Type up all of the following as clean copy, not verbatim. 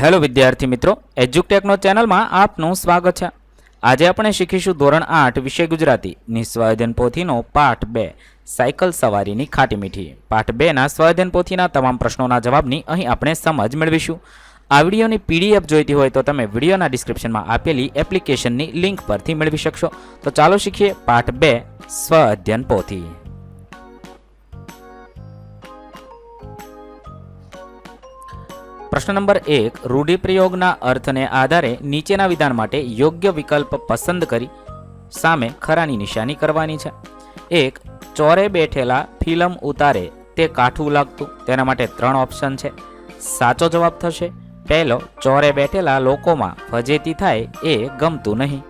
Hello વિદ્યાર્થી મિત્રો, એજ્યુકટેકનો ચેનલમાં આપનું સ્વાગત છે। આજે આપણે શીખીશું ધોરણ 8 વિષય ગુજરાતી ની સ્વાધ્યાયન પોથીનો પાઠ 2 સાયકલ સવારીની ખાટી મીઠી। પાઠ 2 ના સ્વાધ્યાયન પોથીના તમામ પ્રશ્નોના જવાબની અહીં આપણે સમજ મેળવીશું। આ વિડીયોની પીડીએફ જોઈતી હોય તો તમે વિડીયોના ડિસ્ક્રિપ્શનમાં આપેલી એપ્લિકેશનની લિંક પરથી મેળવી શકશો। તો ચાલો શીખીએ પાઠ 2 સ્વાધ્યાયન પોથી। प्रश्न नंबर 1 रूढ़िप्रयोगना अर्थने आधारे नीचेना विधान माटे योग्य विकल्प पसंद करी सामे खरानी निशानी करवानी छे। 1 चोरे बैठेला फिल्म उतारे ते काठुं लागतुं, तेना माटे 3 ऑप्शन छे। साचो जवाब थशे पहलो, चोरे बैठेला लोकोमां फजेती थाय ए गमतुं नहीं।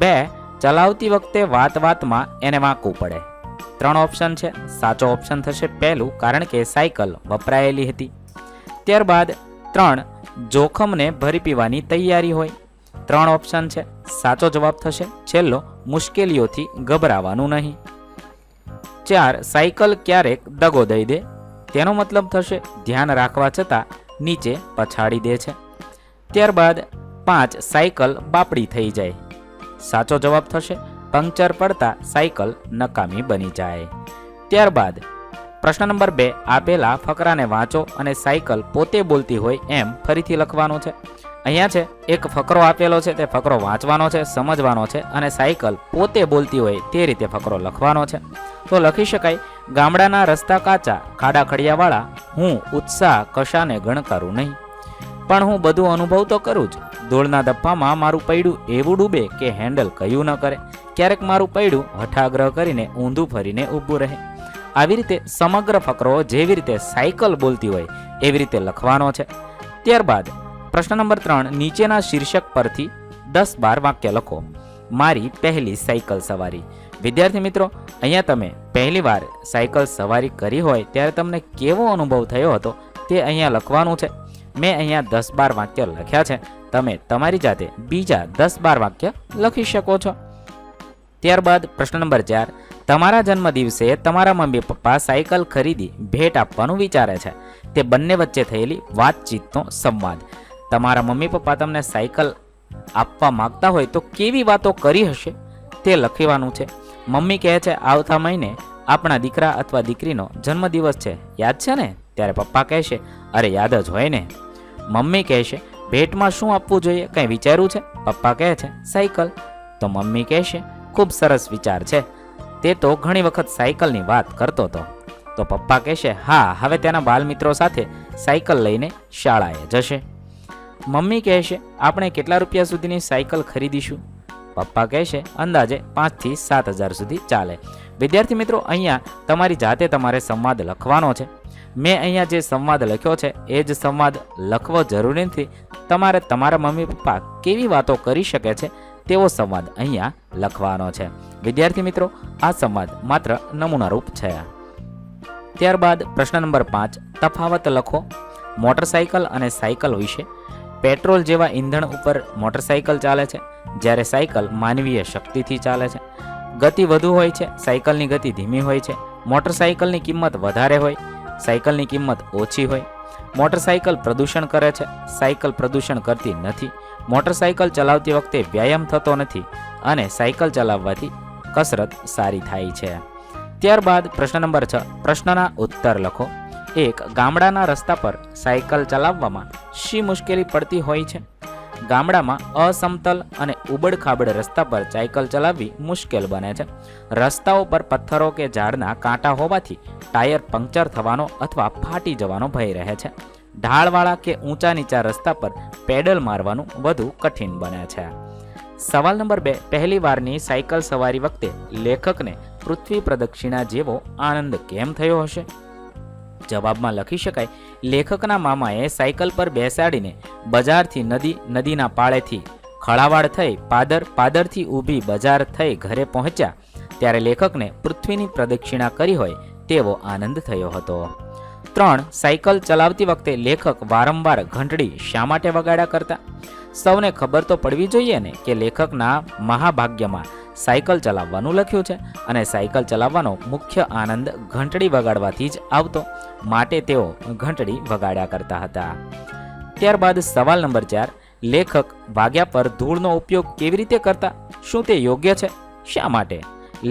2 चलावती वखते वात वातमां एने वांकું પડે। 3 ऑप्शन छे। साचो ऑप्शन थशे पहलुं, कारण के साइकल वपरायेली हती। त्यारबाद 3 जोखम ने भरी पीवानी तैयारी होय। 3 ऑप्शन छे। साचो जवाब थशे छेल्लो, मुश्केलीओथी गभरावानुं नहीं। 4 साइकल क्यारेक दगो दई दे, तेनो मतलब थशे ध्यान राखवा छतां नीचे पछाड़ी दे छे। त्यारबाद 5 साइकल बापड़ी थई जाय। साचो जवाब थशे पंक्चर पड़ता साइकल नकामी बनी जाए। त्यारबाद प्रश्न नंबर 2 आपेला फकराने वाँचो अने साइकल पोते बोलती होय एम फरीथी लखवानो छे। अहींया छे एक फकरो आपेलो छे, ते फकरो वाँचवानो छे, समजवानो छे अने साइकल पोते बोलती होय ते रीते फकरो लखवानो छे। तो लखी शकाय, गामडाना रस्ता काचा खाड़ा खड़ियावाळा, हूँ उत्साह कशाने गणकारूं नहीं, पण हूँ बधुं अनुभव तो करूं ज। धूळना धप्पामां मारुं पૈડું एवुं डूबे के हेन्डल कयुं न करे, क्यारेक मारुं पૈડું हठाग्रह करीने ऊंधું फरीने ऊभું रहे। આવી રીતે સમગ્ર ફકરો જેવી રીતે સાયકલ બોલતી હોય એવી રીતે લખવાનો છે। ત્યારબાદ પ્રશ્ન નંબર 3 નીચેના શીર્ષક પરથી 10-12 વાક્ય લખો। મારી પહેલી સાયકલ સવારી। વિદ્યાર્થી મિત્રો, અહીંયા તમે પહેલી વાર સાયકલ સવારી કરી હોય ત્યારે તમને કેવો અનુભવ થયો હતો તે અહીંયા લખવાનું છે। મેં અહીંયા 10-12 વાક્ય લખ્યા છે, તમે તમારી જાતે બીજા 10-12 વાક્ય લખી શકો છો। ત્યારબાદ પ્રશ્ન નંબર 4 તમારા જન્મ દિવસે તમારા મમ્મી પપ્પા સાયકલ ખરીદી ભેટ આપવાનું વિચારે છે, તે બંને વચ્ચે થયેલી વાતચીતનો સંવાદ। તમારા મમ્મી પપ્પા તમને સાયકલ આપવા માંગતા હોય તો કેવી વાતો કરી હશે તે લખવાનું છે। મમ્મી કહે છે આવતા મહિને આપણા દીકરા અથવા દીકરીનો જન્મદિવસ છે, યાદ છે ને? ત્યારે પપ્પા કહેશે અરે યાદ જ હોય ને। મમ્મી કહેશે ભેટમાં શું આપવું જોઈએ, કંઈ વિચાર્યું છે? પપ્પા કહે છે સાયકલ। તો મમ્મી કહેશે ખૂબ સરસ વિચાર છે, તે તો ઘણી વખત સાયકલની વાત કરતો હતો। તો પપ્પા કહેશે હા, હવે તેના બાલમિત્રો સાથે સાયકલ લઈને શાળાએ જશે। મમ્મી કહેશે આપણે કેટલા રૂપિયા સુધીની સાયકલ ખરીદીશું? પપ્પા કહેશે અંદાજે 5 થી 7 હજાર સુધી ચાલે। વિદ્યાર્થી મિત્રો, અહીંયા તમારી જાતે તમારે સંવાદ લખવાનો છે। મેં અહીંયા જે સંવાદ લખ્યો છે એ જ સંવાદ લખવો જરૂરી નથી, તમારે તમારા મમ્મી પપ્પા કેવી વાતો કરી શકે છે તેવો સંવાદ અહીંયા લખવાનો છે। વિદ્યાર્થી મિત્રો, આ સંવાદ માત્ર નમૂનારૂપ છે। ત્યારબાદ પ્રશ્ન નંબર 5 તફાવત લખો। મોટરસાયકલ અને સાયકલ વિશે। પેટ્રોલ જેવા ઈંધણ ઉપર મોટરસાયકલ ચાલે છે, જ્યારે સાયકલ માનવીય શક્તિથી ચાલે છે। ગતિ વધુ હોય છે, સાયકલની ગતિ ધીમી હોય છે। મોટરસાયકલની કિંમત વધારે હોય, સાયકલની કિંમત ઓછી હોય। મોટરસાયકલ પ્રદૂષણ કરે છે, સાયકલ પ્રદૂષણ કરતી નથી। મોટરસાયકલ ચલાવતી વખતે વ્યાયામ થતો નથી અને સાયકલ ચલાવવાથી કસરત સારી થાય છે। ત્યારબાદ પ્રશ્ન નંબર 6 પ્રશ્નના ઉત્તર લખો। 1 ગામડાના રસ્તા પર સાયકલ ચલાવવામાં શી મુશ્કેલી પડતી હોય છે? ગામડામાં અસમતલ અને ઉબડખાબડ રસ્તા પર સાયકલ ચલાવવી મુશ્કેલ બને છે। રસ્તાઓ પર પથ્થરો કે ઝાડના કાંટા હોવાથી ટાયર પંક્ચર થવાનો અથવા ફાટી જવાનો ભય રહે છે। ઢાળવાળા કે ઊંચા નીચા રસ્તા પર પેડલ મારવાનું વધુ કઠિન બને છે। સવાલ નંબર 2 પહેલી વારની સાયકલ સવારી વખતે લેખકને પૃથ્વી પ્રદક્ષિણા જેવો આનંદ કેમ થયો હશે? જવાબમાં લખી શકાય લેખકના મામાએ સાયકલ પર બેસાડીને બજારથી નદી, નદીના પાળેથી ખળાવાડ થઈ પાદરથી ઊભી બજાર થઈ ઘરે પહોંચ્યા ત્યારે લેખકને પૃથ્વીની પ્રદક્ષિણા કરી હોય તેવો આનંદ થયો હતો। 3 સાયકલ ચલાવતી વખતે લેખક વારંવાર ઘંટડી શા માટે વગાડ્યા કરતા? સૌને ખબર તો પડવી જોઈએ ને કે લેખકના મહાભાગ્યમાં સાયકલ ચલાવવાનું લખ્યું છે અને સાયકલ ચલાવવાનો મુખ્ય આનંદ ઘંટડી વગાડવાથી જ આવતો, માટે તેઓ ઘંટડી વગાડ્યા કરતા હતા। ત્યારબાદ સવાલ નંબર 4, લેખક વાગ્યા પર ધૂળનો ઉપયોગ કેવી રીતે કરતા? શું તે યોગ્ય છે? શા માટે?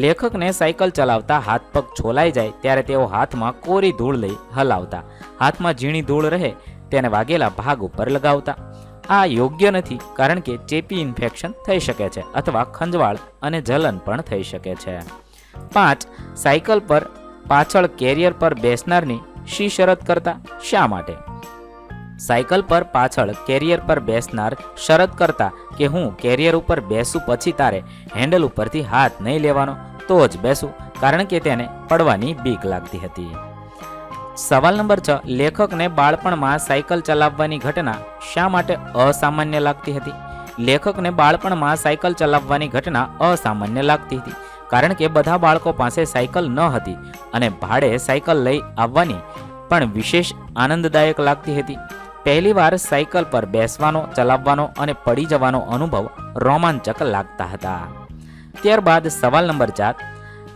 લેખકને સાયકલ ચલાવતા હાથ પગ છોલાઈ જાય ત્યારે તેઓ હાથમાં કોરી ધૂળ લઈ હલાવતા, હાથમાં ઝીણી ધૂળ રહે તેને વાગેલા ભાગ ઉપર લગાવતા. આ યોગ્ય નથી, કારણ કે ચેપી ઇન્ફેક્શન થઈ શકે છે અથવા ખંજવાળ અને જલન પણ થઈ શકે છે. 5, સાયકલ પર પાછળ કેરિયર પર બેસનારની શી શરત કરતા? શા માટે? સાયકલ પર પાછળ કેરિયર પર બેસનાર શરત કરતા કે હું કેરિયર ઉપર બેસું પછી તારે હેન્ડલ ઉપરથી હાથ નહીં લેવાનો, તો જ બેસું, કારણ કે તેને પડવાની બીક લાગતી હતી. સવાલ નંબર 6, લેખકને બાળપણમાં સાયકલ ચલાવવાની ઘટના શા માટે અસામાન્ય લાગતી હતી? લેખકને બાળપણમાં સાયકલ ચલાવવાની ઘટના અસામાન્ય લાગતી હતી કારણ કે બધા બાળકો પાસે સાયકલ ન હતી અને ભાડે સાયકલ લઈ આવવાની પણ વિશેષ આનંદદાયક લાગતી હતી. પહેલીવાર સાયકલ પર બેસવાનો, ચલાવવાનો અને પડી જવાનો અનુભવ રોમાંચક લાગતા હતા. ત્યારબાદ સવાલ નંબર 4,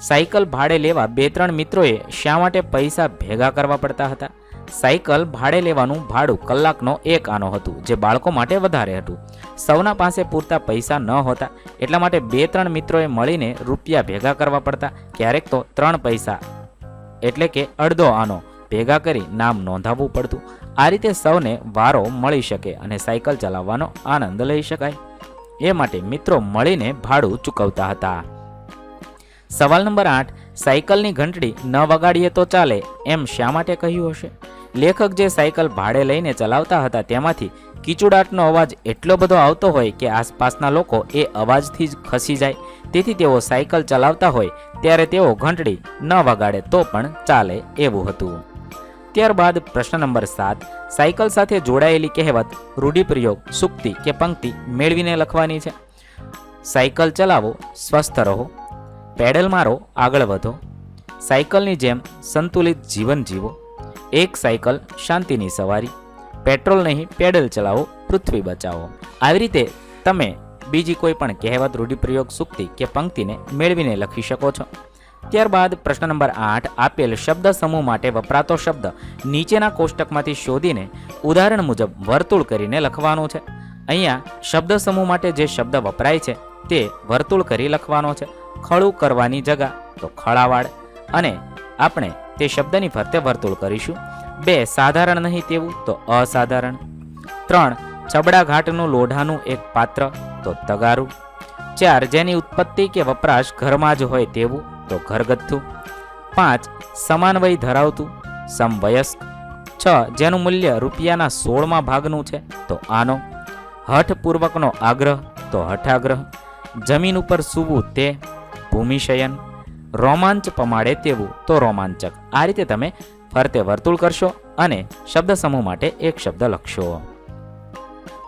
સાયકલ ભાડે લેવા 2-3 મિત્રોએ શા માટે પૈસા ભેગા કરવા પડતા હતા? સાયકલ ભાડે લેવાનું ભાડું કલાકનો 1 આનો હતું, જે બાળકો માટે વધારે હતું. સૌના પાસે પૂરતા પૈસા ન હોતા, એટલા માટે 2-3 મિત્રોએ મળીને રૂપિયા ભેગા કરવા પડતા. ક્યારેક તો 3 પૈસા એટલે કે અડધો આનો ભેગા કરી નામ નોંધાવવું પડતું. આ રીતે સૌને વારો મળી શકે અને સાયકલ ચલાવવાનો આનંદ લઈ શકાય, એ માટે મિત્રો મળીને ભાડું ચૂકવતા હતા. સવાલ નંબર 8, સાયકલની ઘંટડી ન વગાડીએ તો ચાલે એમ શા માટે કહ્યું હશે? લેખક જે સાયકલ ભાડે લઈને ચલાવતા હતા તેમાંથી કીચુડાટનો અવાજ એટલો બધો આવતો હોય કે આસપાસના લોકો એ અવાજથી જ ખસી જાય, તેથી તેઓ સાયકલ ચલાવતા હોય ત્યારે તેઓ ઘંટડી ન વગાડે તો પણ ચાલે એવું હતું. ત્યારબાદ પ્રશ્ન નંબર 7, સાયકલ સાથે જોડાયેલી કહેવત, રૂઢિપ્રયોગ, સૂક્તિ કે પંક્તિ મેળવીને લખવાની છે. સાયકલ ચલાવો, સ્વસ્થ રહો. પેડલ મારો, આગળ વધો. સાયકલની જેમ સંતુલિત જીવન જીવો. એક સાયકલ, શાંતિની સવારી. પેટ્રોલ નહીં, પેડલ ચલાવો, પૃથ્વી બચાવો. આવી રીતે તમે બીજી કોઈ પણ કહેવત, રૂઢિપ્રયોગ, સૂક્તિ કે પંક્તિને મેળવીને લખી શકો છો. ત્યારબાદ પ્રશ્ન નંબર 8, આપેલ શબ્દ સમૂહ માટે વપરાતો શબ્દ નીચેના કોષ્ટકમાંથી શોધીને ઉદાહરણ મુજબ વર્તુળ કરીને લખવાનું છે. અહીંયા શબ્દ સમૂહ માટે જે શબ્દ વપરાય છે તે વર્તુળ કરી લખવાનો છે. ખળું કરવાની જગા તો ખળાવાડ, અને આપણે તે શબ્દની ફરતે વર્તુળ કરીશું. 2, સાધારણ નહીં તેવું તો અસાધારણ. 3, છબડા ઘાટનું લોઢાનું એક પાત્ર તો તગારું. 4, જેની ઉત્પત્તિ કે વપરાશ ઘરમાં જ હોય તેવું તો ઘરગથ્થું. 5, સમાન વય ધરાવતું સમવયસ્ક. 6, જેનું મૂલ્ય રૂપિયાના 16મા ભાગનું છે તો આનો. હઠપૂર્વકનો આગ્રહ તો હઠાગ્રહ. જમીન ઉપર સૂવું તે ભૂમિશયન. રોમાંચ પમાડે તેવું તો રોમાંચક. આ રીતે તમે ફરતે વર્તુળ કરશો અને શબ્દ સમૂહ માટે એક શબ્દ લખશો.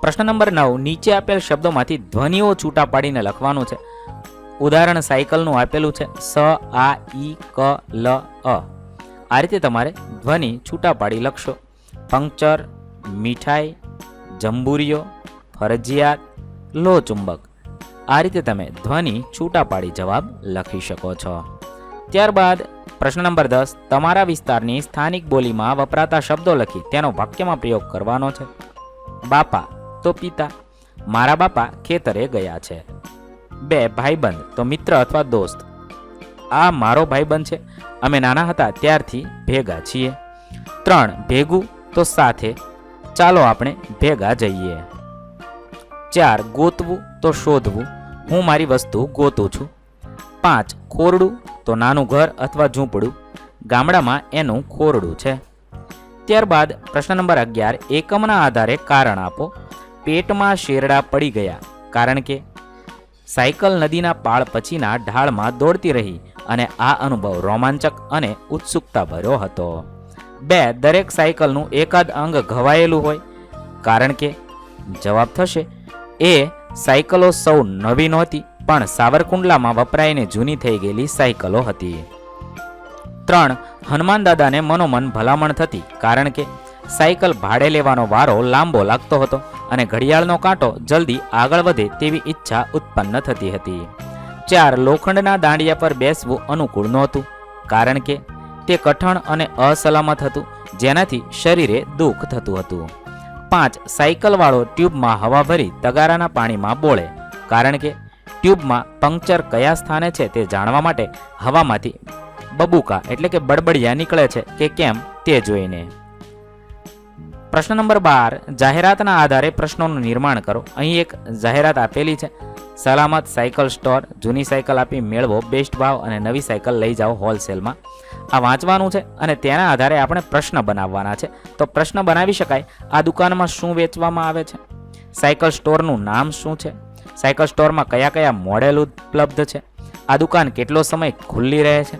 પ્રશ્ન નંબર 9, નીચે આપેલ શબ્દોમાંથી ધ્વનિઓ છૂટા પાડીને લખવાનું છે. ઉદાહરણ સાયકલનું આપેલું છે, સ, આ, ઈ, ક, લ, અ. આ રીતે તમારે ધ્વનિ છૂટા પાડી લખશો. પંક્ચર, મીઠાઈ, જંબુરીઓ, ફરજિયાત, લો ચુંબક. આ રીતે તમે ધ્વનિ છૂટા પાડી જવાબ લખી શકો છો. ત્યારબાદ પ્રશ્ન નંબર 10, તમારા વિસ્તારની સ્થાનિક બોલીમાં વપરાતા શબ્દો લખી તેનો વાક્યમાં પ્રયોગ કરવાનો છે. બાપા તો પિતા, મારા બાપા ખેતરે ગયા છે. 2, ભાઈબંધ તો મિત્ર અથવા દોસ્ત, આ મારો ભાઈબંધ છે, અમે નાના હતા ત્યારથી ભેગા છીએ. 3, ભેગું તો સાથે, ચાલો આપણે ભેગા જઈએ. 4, ગોતવું તો શોધવું, હું મારી વસ્તુ ગોતું છું. 5, ખોરડું તો નાનું ઘર અથવા ઝૂંપડું, ગામડામાં એનું ખોરડું છે. ત્યારબાદ પ્રશ્ન નંબર 11, એકમના આધારે કારણ આપો. પેટમાં શેરડા પડી ગયા કારણ કે સાયકલ નદીના પાળ પછીના ઢાળમાં દોડતી રહી અને આ અનુભવ રોમાંચક અને ઉત્સુકતા ભર્યો હતો. 2, દરેક સાયકલનું એકાદ અંગ ઘવાયેલું હોય કારણ કે જવાબ થશે એ સાયકલો સૌ નવી નહોતી પણ સાવરકુંડલામાં વપરાઈને જૂની થઈ ગયેલી સાયકલો હતી. 3, હનુમાન દાદાને મનોમન ભલામણ થતી કારણ કે સાયકલ ભાડે લેવાનો વારો લાંબો લાગતો હતો અને ઘડિયાળનો કાંટો જલ્દી આગળ વધે તેવી ઈચ્છા ઉત્પન્ન થતી હતી. 4, લોખંડના દાંડિયા પર બેસવું અનુકૂળ નહોતું કારણ કે તે કઠણ અને અસલામત હતું જેનાથી શરીરે દુઃખ થતું હતું. 5 સાયકલવાળો ટ્યુબમાં હવા ભરી તગારાના પાણીમાં બોળે, કારણ કે ટ્યુબમાં પંક્ચર કયા સ્થાને છે તે જાણવા માટે હવામાંથી બબૂકા એટલે કે બડબડિયા નીકળે છે કે કેમ તે જોઈને. પ્રશ્ન નંબર 12, જાહેરાતના આધારે પ્રશ્નોનું નિર્માણ કરો. અહીં એક જાહેરાત આપેલી છે, સલામત સાયકલ સ્ટોર, જૂની સાયકલ આપી મેળવો બેસ્ટ ભાવ અને નવી સાયકલ લઈ જાઓ હોલસેલમાં. આ વાંચવાનું છે અને તેના આધારે આપણે પ્રશ્ન બનાવવાના છે. તો પ્રશ્ન બનાવી શકાય, આ દુકાનમાં શું વેચવામાં આવે છે, સાયકલ સ્ટોરનું નામ શું છે, સાયકલ સ્ટોરમાં કયા કયા મોડેલ ઉપલબ્ધ છે, આ દુકાન કેટલો સમય ખુલ્લી રહે છે,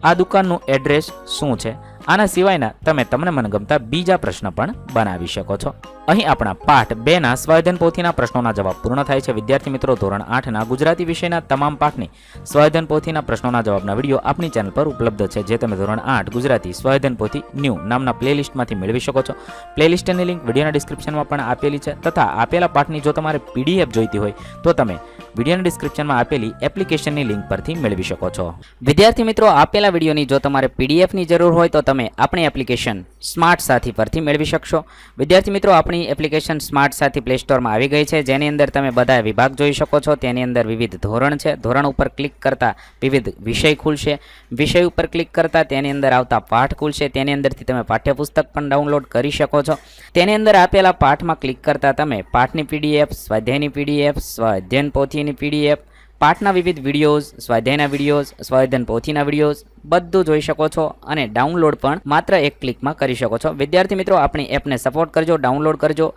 આ દુકાનનું એડ્રેસ શું છે. આના સિવાયના તમે તમને મનગમતા બીજા પ્રશ્ન પણ બનાવી શકો છો. અહીં આપણા પાઠ 2ના સ્વાધ્યાયન પોથીના પ્રશ્નોના જવાબ પૂર્ણ થાય છે. વિદ્યાર્થી મિત્રો, ધોરણ 8ના ગુજરાતી વિષયના તમામ પાઠની સ્વાધ્યાયન પોથીના પ્રશ્નોના જવાબના વિડીયો આપણી ચેનલ પર ઉપલબ્ધ છે, જે તમે ધોરણ 8 ગુજરાતી સ્વાધ્યાયન પોથી ન્યૂ નામના પ્લેલિસ્ટમાંથી મેળવી શકો છો. પ્લેલિસ્ટની લિંક વિડીયોના ડિસ્ક્રિપ્શનમાં પણ આપેલી છે, તથા આપેલા પાઠની જો તમારે પીડીએફ જોઈતી હોય તો તમે વિડીયોના ડિસ્ક્રિપ્શનમાં આપેલી એપ્લિકેશનની લિંક પરથી મેળવી શકો છો. વિદ્યાર્થી મિત્રો, આપેલા વિડીયોની જો તમારે પીડીએફની જરૂર હોય તો તમે આપણી એપ્લિકેશન સ્માર્ટ સાથી પરથી મેળવી શકશો. વિદ્યાર્થી મિત્રો, આપણી એપ્લિકેશન સ્માર્ટ સાથી પ્લે સ્ટોરમાં આવી ગઈ છે, જેની અંદર તમે બધા વિભાગ જોઈ શકો છો. તેની અંદર વિવિધ ધોરણ છે. ધોરણ ઉપર ક્લિક કરતા વિવિધ વિષય ખુલશે. વિષય ઉપર ક્લિક કરતા તેની અંદર આવતા પાઠ ખુલશે. તેની અંદરથી તમે પાઠ્યપુસ્તક પણ ડાઉનલોડ કરી શકો છો. તેની અંદર આપેલા પાઠમાં ક્લિક કરતા તમે પાઠની પીડીએફ, સ્વાધ્યાયની પીડીએફ, સ્વાધ્યાયન પોથીની પીડીએફ, પાઠના વિવિધ વિડીયોઝ, સ્વાધ્યાયના વિડીયોઝ, સ્વાધ્યાયન પોથીના વિડીયોઝ બધું જોઈ શકો છો અને ડાઉનલોડ પણ માત્ર એક ક્લિકમાં કરી શકો છો. વિદ્યાર્થી મિત્રો, આપણી એપને સપોર્ટ કરજો, ડાઉનલોડ કરજો.